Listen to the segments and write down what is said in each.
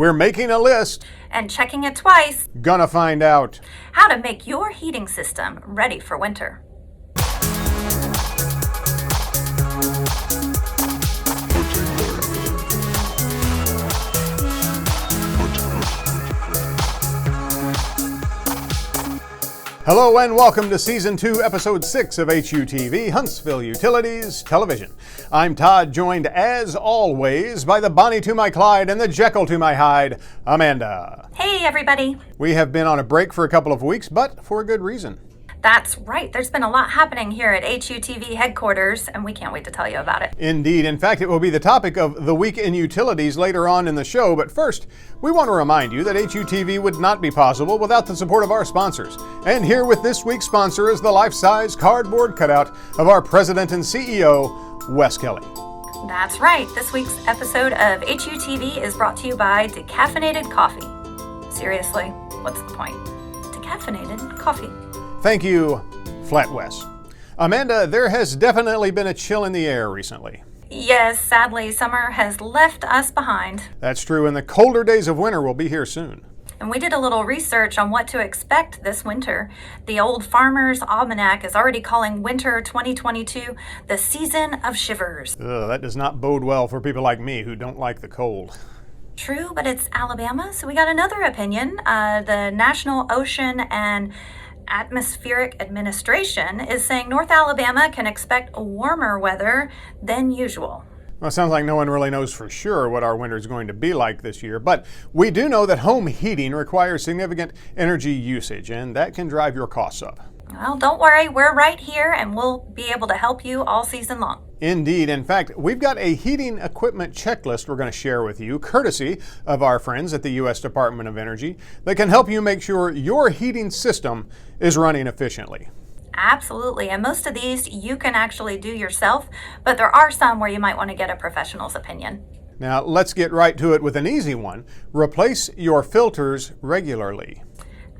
We're making a list. And checking it twice. Gonna find out how to make your heating system ready for winter. Hello and welcome to Season 2, Episode 6 of HUTV, Huntsville Utilities Television. I'm Todd, joined as always by the Bonnie to my Clyde and the Jekyll to my Hyde, Amanda. Hey everybody. We have been on a break for a couple of weeks, but for a good reason. That's right. There's been a lot happening here at HUTV headquarters, and we can't wait to tell you about it. Indeed. In fact, it will be the topic of the Week in Utilities later on in the show. But first, we want to remind you that HUTV would not be possible without the support of our sponsors. And here with this week's sponsor is the life-size cardboard cutout of our president and CEO, Wes Kelly. That's right. This week's episode of HUTV is brought to you by decaffeinated coffee. Seriously, what's the point? Decaffeinated coffee. Thank you, Flat Wes. Amanda, there has definitely been a chill in the air recently. Yes, sadly, summer has left us behind. That's true, and the colder days of winter will be here soon. And we did a little research on what to expect this winter. The Old Farmer's Almanac is already calling winter 2022 the season of shivers. That does not bode well for people like me who don't like the cold. True, but it's Alabama, so we got another opinion. The National Ocean and Atmospheric Administration is saying North Alabama can expect warmer weather than usual. Well, it sounds like no one really knows for sure what our winter is going to be like this year, but we do know that home heating requires significant energy usage, and that can drive your costs up. Well, don't worry, we're right here and we'll be able to help you all season long. Indeed. In fact, we've got a heating equipment checklist we're going to share with you, courtesy of our friends at the U.S. Department of Energy, that can help you make sure your heating system is running efficiently. Absolutely. And most of these you can actually do yourself, but there are some where you might want to get a professional's opinion. Now, let's get right to it with an easy one. Replace your filters regularly.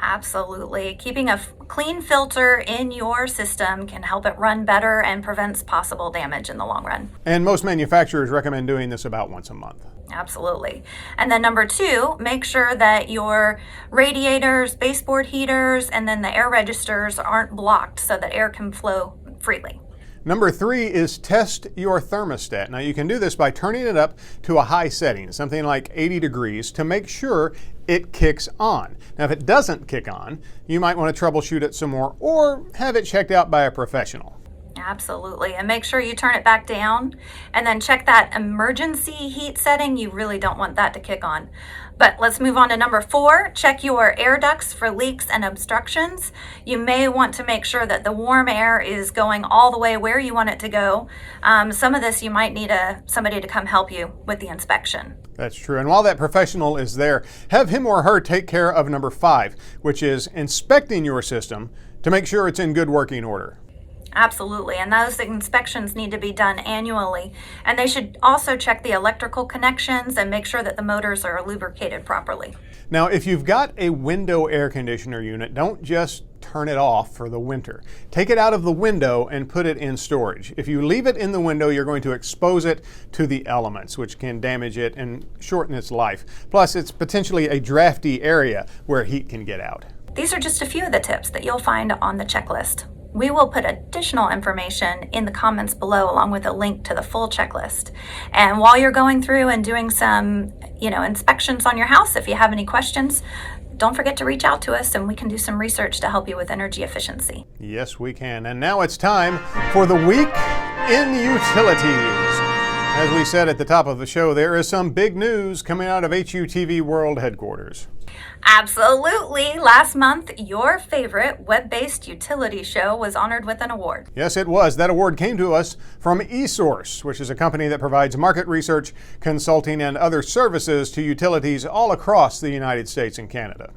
Absolutely. Keeping a clean filter in your system can help it run better and prevents possible damage in the long run. And most manufacturers recommend doing this about once a month. Absolutely. And then number 2, make sure that your radiators, baseboard heaters, and then the air registers aren't blocked so that air can flow freely. Number 3 is test your thermostat. Now you can do this by turning it up to a high setting, something like 80 degrees, to make sure it kicks on. Now if it doesn't kick on, you might want to troubleshoot it some more or have it checked out by a professional. Absolutely. And make sure you turn it back down and then check that emergency heat setting. You really don't want that to kick on. But let's move on to number 4. Check your air ducts for leaks and obstructions. You may want to make sure that the warm air is going all the way where you want it to go. Some of this you might need somebody to come help you with the inspection. That's true. And while that professional is there, have him or her take care of number 5, which is inspecting your system to make sure it's in good working order. Absolutely, and those inspections need to be done annually. And they should also check the electrical connections and make sure that the motors are lubricated properly. Now, if you've got a window air conditioner unit, don't just turn it off for the winter. Take it out of the window and put it in storage. If you leave it in the window, you're going to expose it to the elements, which can damage it and shorten its life. Plus, it's potentially a drafty area where heat can get out. These are just a few of the tips that you'll find on the checklist. We will put additional information in the comments below along with a link to the full checklist. And while you're going through and doing some, inspections on your house, if you have any questions, don't forget to reach out to us and we can do some research to help you with energy efficiency. Yes, we can. And now it's time for the Week in Utilities. As we said at the top of the show, there is some big news coming out of HUTV World Headquarters. Absolutely. Last month, your favorite web-based utility show was honored with an award. Yes, it was. That award came to us from eSource, which is a company that provides market research, consulting, and other services to utilities all across the United States and Canada.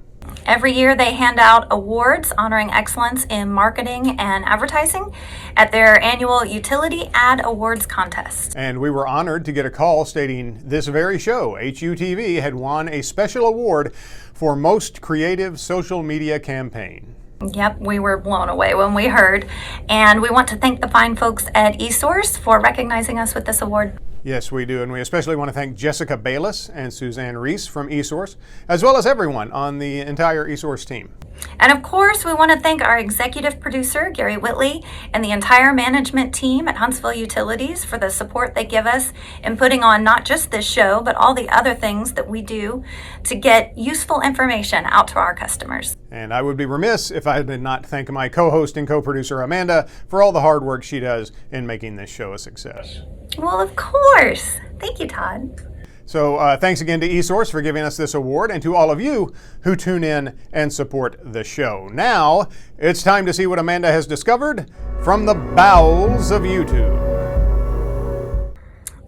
Every year they hand out awards honoring excellence in marketing and advertising at their annual Utility Ad Awards contest. And we were honored to get a call stating this very show, HUTV, had won a special award for Most Creative Social Media Campaign. Yep, we were blown away when we heard. And we want to thank the fine folks at eSource for recognizing us with this award. Yes, we do, and we especially want to thank Jessica Bayless and Suzanne Reese from eSource, as well as everyone on the entire eSource team. And of course, we want to thank our executive producer, Gary Whitley, and the entire management team at Huntsville Utilities for the support they give us in putting on not just this show, but all the other things that we do to get useful information out to our customers. And I would be remiss if I did not thank my co-host and co-producer, Amanda, for all the hard work she does in making this show a success. Well, of course. Thank you, Todd. So thanks again to eSource for giving us this award, and to all of you who tune in and support the show. Now, it's time to see what Amanda has discovered from the bowels of YouTube.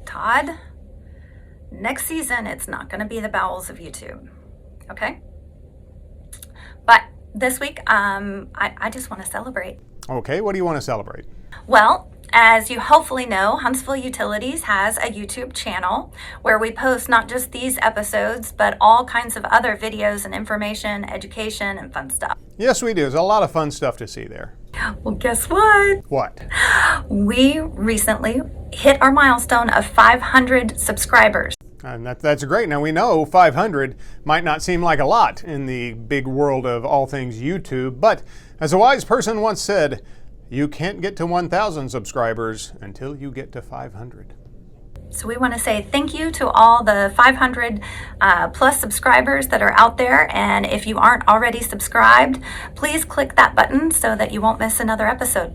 Todd, next season, it's not going to be the bowels of YouTube, okay? But this week, I just want to celebrate. Okay, what do you want to celebrate? Well, as you hopefully know, Huntsville Utilities has a YouTube channel where we post not just these episodes, but all kinds of other videos and information, education, and fun stuff. Yes, we do. There's a lot of fun stuff to see there. Well, guess what? What? We recently hit our milestone of 500 subscribers. And that's great. Now, we know 500 might not seem like a lot in the big world of all things YouTube, but as a wise person once said, you can't get to 1,000 subscribers until you get to 500. So we want to say thank you to all the 500 plus subscribers that are out there. And if you aren't already subscribed, please click that button so that you won't miss another episode.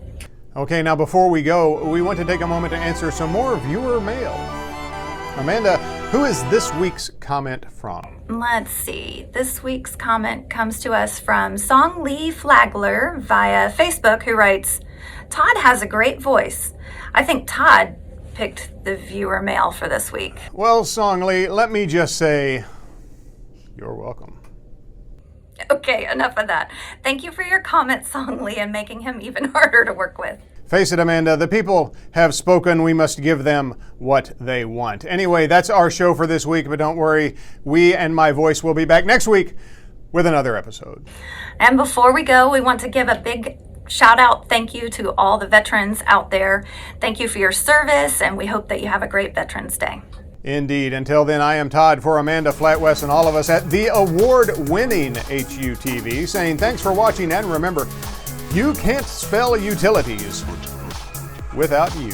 Okay, now before we go, we want to take a moment to answer some more viewer mail. Amanda, who is this week's comment from? Let's see. This week's comment comes to us from Song Lee Flagler via Facebook, who writes, Todd has a great voice. I think Todd picked the viewer mail for this week. Well, Song Lee, let me just say, you're welcome. Okay, enough of that. Thank you for your comment, Song Lee, and making him even harder to work with. Face it, Amanda, the people have spoken. We must give them what they want. Anyway, that's our show for this week, but don't worry, we and my voice will be back next week with another episode. And before we go, we want to give a big shout out thank you to all the veterans out there. Thank you for your service, and we hope that you have a great Veterans Day. Indeed. Until then, I am Todd for Amanda Flatwest and all of us at the award-winning HUTV saying thanks for watching, and remember, you can't spell utilities without you.